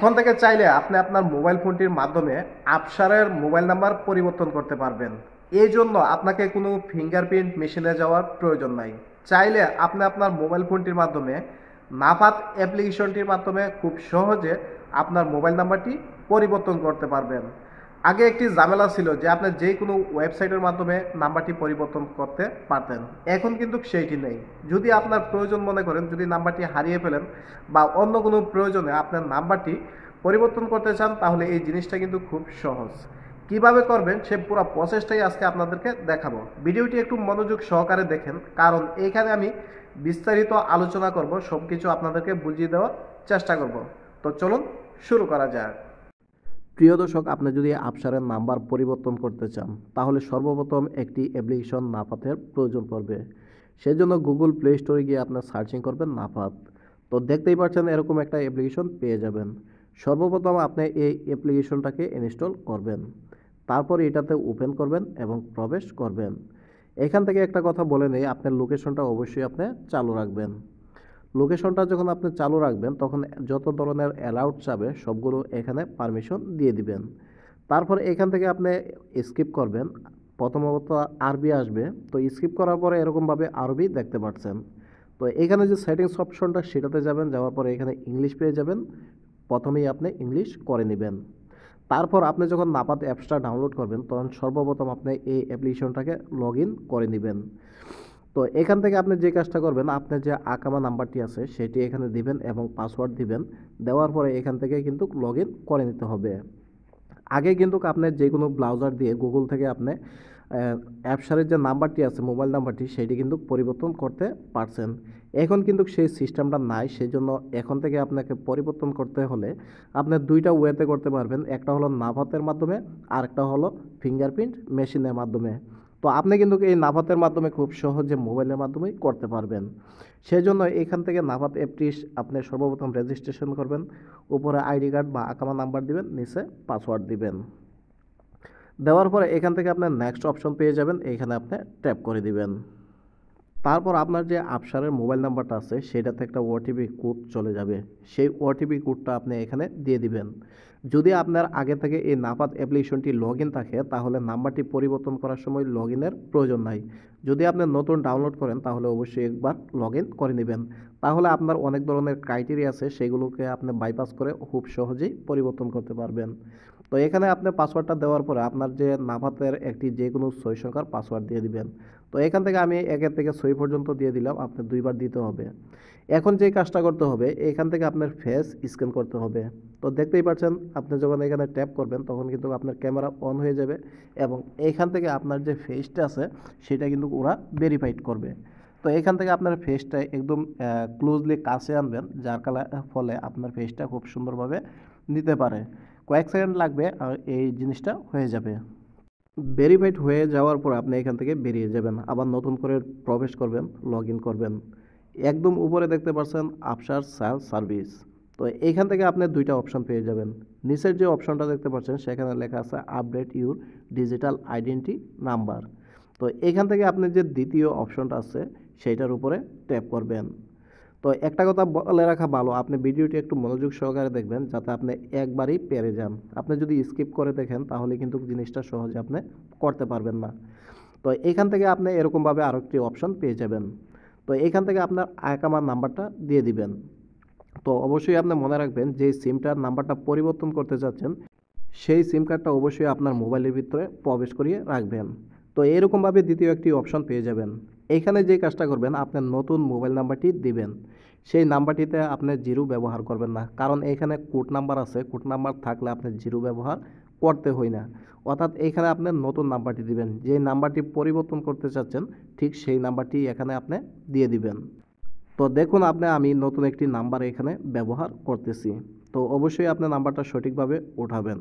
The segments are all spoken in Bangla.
এখন থেকে চাইলে আপনি আপনার মোবাইল ফোনটির মাধ্যমে আফসারের মোবাইল নাম্বার পরিবর্তন করতে পারবেন। এই জন্য আপনাকে কোনো ফিঙ্গারপ্রিন্ট মেশিনে যাওয়ার প্রয়োজন নাই। চাইলে আপনি আপনার মোবাইল ফোনটির মাধ্যমে নাফাত অ্যাপ্লিকেশনটির মাধ্যমে খুব সহজে আপনার মোবাইল নাম্বারটি পরিবর্তন করতে পারবেন। আগে একটি ঝামেলা ছিল যে আপনি যে কোনো ওয়েবসাইটের মাধ্যমে নাম্বারটি পরিবর্তন করতে পারতেন, এখন কিন্তু সেইটি নেই। যদি আপনার প্রয়োজন মনে করেন, যদি নাম্বারটি হারিয়ে ফেলেন বা অন্য কোনো প্রয়োজনে আপনার নাম্বারটি পরিবর্তন করতে চান, তাহলে এই জিনিসটা কিন্তু খুব সহজ। কিভাবে করবেন সে পুরো প্রসেসটাই আজকে আপনাদেরকে দেখাবো। ভিডিওটি একটু মনোযোগ সহকারে দেখেন, কারণ এইখানে আমি বিস্তারিত আলোচনা করব, সব কিছু আপনাদেরকে বুঝিয়ে দেওয়ার চেষ্টা করব। তো চলুন শুরু করা যাক। প্রিয় দর্শক, আপনি যদি আফসারের নাম্বার পরিবর্তন করতে চান, তাহলে সর্বপ্রথম একটি অ্যাপ্লিকেশন নাফাতের প্রয়োজন পড়বে। সেজন্য গুগল প্লে স্টোরে গিয়ে আপনার সার্চিং করবেন নাফাত। তো দেখতেই পাচ্ছেন এরকম একটা অ্যাপ্লিকেশন পেয়ে যাবেন। সর্বপ্রথম আপনি এই অ্যাপ্লিকেশনটাকে ইনস্টল করবেন, তারপর এটাতে ওপেন করবেন এবং প্রবেশ করবেন। এখান থেকে একটা কথা বলে নেই, আপনার লোকেশনটা অবশ্যই আপনি চালু রাখবেন। লোকেশনটা যখন আপনি চালু রাখবেন, তখন যত ধরনের অ্যালাউড চাবে সবগুলো এখানে পারমিশন দিয়ে দিবেন। তারপর এখান থেকে আপনি স্কিপ করবেন। প্রথমত আরবি আসবে, তো স্কিপ করার পরে এরকমভাবে আরবি দেখতে পাচ্ছেন। তো এখানে যে সেটিংস অপশনটা সেটাতে যাবেন, যাওয়ার পরে এখানে ইংলিশ পেয়ে যাবেন। প্রথমেই আপনি ইংলিশ করে নেবেন। তারপর আপনি যখন নাপাত অ্যাপসটা ডাউনলোড করবেন, তখন সর্বপ্রথম আপনি এই অ্যাপ্লিকেশনটাকে লগ ইন করে নেবেন। তো এখান থেকে আপনি যে কাজটা করবেন, আপনার যে আকামা নাম্বারটি আছে সেটি এখানে দিবেন এবং পাসওয়ার্ড দিবেন। দেওয়ার পরে এখান থেকে কিন্তু লগ ইন করে নিতে হবে। আগে কিন্তু আপনি যে কোনো ব্রাউজার দিয়ে গুগল থেকে আপনি অ্যাপসারের যে নাম্বারটি আছে, মোবাইল নাম্বারটি, সেটি কিন্তু পরিবর্তন করতে পারছেন। এখন কিন্তু সেই সিস্টেমটা নাই। সেই জন্য এখন থেকে আপনাকে পরিবর্তন করতে হলে আপনি দুইটা ওয়েতে করতে পারবেন। একটা হলো নাফাতের মাধ্যমে, আর একটা হলো ফিঙ্গারপ্রিন্ট মেশিনের মাধ্যমে। তো আপনি কিন্তু এই নাফাতের মাধ্যমে খুব সহজে মোবাইলের মাধ্যমেই করতে পারবেন। সেজন্য এখান থেকে নাফাত অ্যাপটি আপনি সর্বপ্রথম রেজিস্ট্রেশন করবেন। উপরে আইডি কার্ড বা আকামা নাম্বার দিবেন, নিচে পাসওয়ার্ড দিবেন। দেওয়ার পরে এখান থেকে আপনার নেক্সট অপশন পেয়ে যাবেন, এইখানে আপনি ট্যাপ করে দিবেন। তারপর আপনার যে আফসারের মোবাইল নাম্বারটা আছে সেটাতে একটা ওটিপি কোড চলে যাবে। সেই ওটিপি কোডটা আপনি এখানে দিয়ে দিবেন। যদি আপনার আগে থেকে এই নাফাত অ্যাপ্লিকেশনটি লগ ইন থাকে, তাহলে নাম্বারটি পরিবর্তন করার সময় লগ ইনের প্রয়োজন নাই। যদি আপনি নতুন ডাউনলোড করেন, তাহলে অবশ্যই একবার লগ ইন করে নেবেন। তাহলে আপনার অনেক ধরনের ক্রাইটেরিয়া আছে, সেগুলোকে আপনি বাইপাস করে খুব সহজেই পরিবর্তন করতে পারবেন। তো এখানে আপনি পাসওয়ার্ডটা দেওয়ার পরে আপনার যে নাফাতের একটি যে কোনো 6 সংখ্যার পাসওয়ার্ড দিয়ে দিবেন। তো এখান থেকে আমি 1 থেকে 6 পর্যন্ত দিয়ে দিলাম, আপনি দুইবার দিতে হবে। এখন যে কাজটা করতে হবে, এখান থেকে আপনার ফেস স্ক্যান করতে হবে। তো দেখতেই পাচ্ছেন, আপনি যখন এখানে ট্যাপ করবেন, তখন কিন্তু আপনার ক্যামেরা অন হয়ে যাবে এবং এখান থেকে আপনার যে ফেসটা আছে সেটা কিন্তু ওরা ভেরিফাইড করবে। তো এখান থেকে আপনার ফেসটা একদম ক্লোজলি কাছে আনবেন, যার ফলে আপনার ফেসটা খুব সুন্দরভাবে নিতে পারে। কয়েক সেকেন্ড লাগবে আর এই জিনিসটা হয়ে যাবে। ভেরিফাইড হয়ে যাওয়ার পর আপনি এখান থেকে বেরিয়ে যাবেন, আবার নতুন করে প্রবেশ করবেন, লগ ইন করবেন। একদম উপরে দেখতে পাচ্ছেন আফসার সেলফ সার্ভিস। তো এইখান থেকে আপনি দুইটা অপশন পেয়ে যাবেন। নিচের যে অপশনটা দেখতে পাচ্ছেন সেখানে লেখা আছে update your digital identity number. তো এখান থেকে আপনি যে দ্বিতীয় অপশনটা আছে সেইটার উপরে ট্যাপ করবেন। তো একটা কথা বলে রাখা ভালো, আপনি ভিডিওটি একটু মনোযোগ সহকারে দেখবেন, যাতে আপনি একবারই পেরে যান। আপনি যদি স্কিপ করে দেখেন, তাহলে কিন্তু জিনিসটা সহজে আপনি করতে পারবেন না। তো এখান থেকে আপনি এরকমভাবে আরেকটি অপশন পেয়ে যাবেন। তো এখান থেকে আপনার আকামার নাম্বারটা দিয়ে দিবেন। তো অবশ্যই আপনি মনে রাখবেন, যে সিমটার নাম্বারটা পরিবর্তন করতে চাচ্ছেন সেই সিম কার্ডটা অবশ্যই আপনার মোবাইলের ভিতরে প্রবেশ করিয়ে রাখবেন। তো এরকমভাবে দ্বিতীয় একটি অপশন পেয়ে যাবেন। এইখানে যে কাজটা করবেন, আপনার নতুন মোবাইল নাম্বারটি দিবেন। সেই নাম্বারটিতে আপনি জিরো ব্যবহার করবেন না, কারণ এখানে কোড নাম্বার আছে। কোড নাম্বার থাকলে আপনি জিরো ব্যবহার করতে হয় না। অর্থাৎ এইখানে আপনি নতুন নাম্বারটি দিবেন, যে নাম্বারটি পরিবর্তন করতে চাচ্ছেন ঠিক সেই নাম্বারটি এখানে আপনি দিয়ে দিবেন। তো দেখুন, আমি নতুন একটি নাম্বার এখানে ব্যবহার করতেছি। তো অবশ্যই আপনি নাম্বারটা সঠিকভাবে উঠাবেন।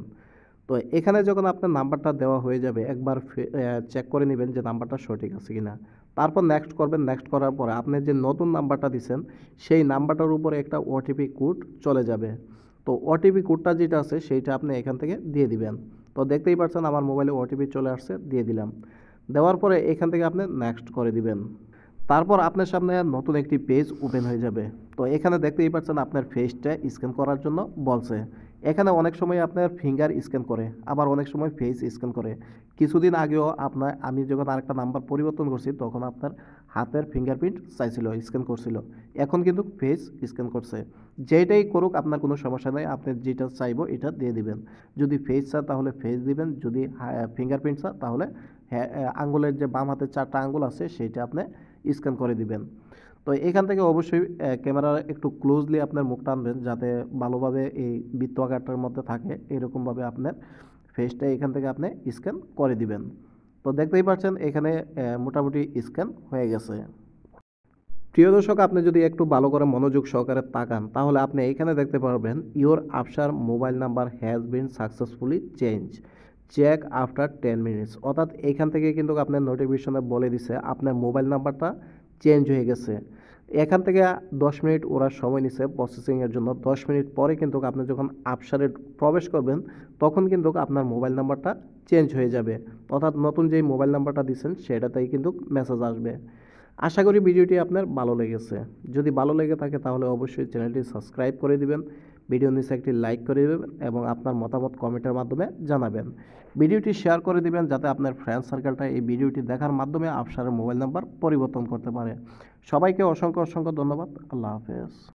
তো এখানে যখন আপনার নাম্বারটা দেওয়া হয়ে যাবে, একবার চেক করে নেবেন যে নাম্বারটা সঠিক আছে কিনা। তারপর নেক্সট করবেন। নেক্সট করার পরে আপনি যে নতুন নাম্বারটা দিচ্ছেন সেই নাম্বারটার উপরে একটা ওটিপি কোড চলে যাবে। তো ওটিপি কোডটা যেটা আছে সেইটা আপনি এখান থেকে দিয়ে দিবেন। তো দেখতেই পাচ্ছেন আমার মোবাইলে ওটিপি চলে আসছে, দিয়ে দিলাম। দেওয়ার পরে এখান থেকে আপনি নেক্সট করে দিবেন। তারপর আপনার সামনে নতুন একটি পেজ ওপেন হয়ে যাবে। তো এখানে দেখতেই পাচ্ছেন আপনার ফেসটা স্ক্যান করার জন্য বলছে। এখানে অনেক সময় আপনার ফিঙ্গার স্ক্যান করে, আবার অনেক সময় ফেস স্ক্যান করে। কিছুদিন আগেও আমি যখন আরেকটা নাম্বার পরিবর্তন করছি তখন আপনার হাতের ফিঙ্গারপ্রিন্ট চাইছিল, স্ক্যান করছিল। এখন কিন্তু ফেস স্ক্যান করছে। যেটাই করুক আপনার কোনো সমস্যা নেই, আপনি যেটা চাইবো এটা দিয়ে দিবেন। যদি ফেস চান তাহলে ফেস দিবেন, যদি ফিঙ্গারপ্রিন্ট চান তাহলে হ্যাঁ, আঙ্গুলের যে বাম হাতের 4টা আঙ্গুল আছে সেইটা আপনি স্ক্যান করে দিবেন। তো এখান থেকে অবশ্যই ক্যামেরা একটু ক্লোজলি আপনার মুখটা আনবেন যাতে ভালোভাবে এই বৃত্ত আকারটার মধ্যে থাকে, এরকমভাবে আপনার ফেসটা এখান থেকে আপনি স্ক্যান করে দিবেন। তো দেখতেই পাচ্ছেন এখানে মোটামুটি স্ক্যান হয়ে গেছে। প্রিয় দর্শক, আপনি যদি একটু ভালো করে মনোযোগ সহকারে তাকান তাহলে আপনি এখানে দেখতে পারবেন ইওর আফসার mobile number has been successfully check after 10 minutes. অর্থাৎ এখান থেকে কিন্তু আপনার নোটিফিকেশনে বলে দিছে আপনার মোবাইল নাম্বারটা চেঞ্জ হয়ে গেছে। এখান থেকে 10 মিনিট ওরা সময় নিছে প্রসেসিংয়ের জন্য। 10 মিনিট পরে কিন্তু আপনি যখন আফসারে প্রবেশ করবেন তখন কিন্তু আপনার মোবাইল নাম্বারটা চেঞ্জ হয়ে যাবে। অর্থাৎ নতুন যেই মোবাইল নাম্বারটা দিচ্ছেন সেটাতেই কিন্তু মেসেজ আসবে। আশা করি ভিডিওটি আপনার ভালো লেগেছে। যদি ভালো লেগে থাকে তাহলে অবশ্যই চ্যানেলটি সাবস্ক্রাইব করে দিবেন, ভিডিও নিচে একটি লাইক করে দেবেন এবং আপনার মতামত কমেন্টের মাধ্যমে জানাবেন। ভিডিওটি শেয়ার করে দিবেন যাতে আপনার ফ্রেন্ড সার্কেলটা এই ভিডিওটি দেখার মাধ্যমে আফসারের মোবাইল নাম্বার পরিবর্তন করতে পারে। সবাইকে অসংখ্য অসংখ্য ধন্যবাদ। আল্লাহ হাফেজ।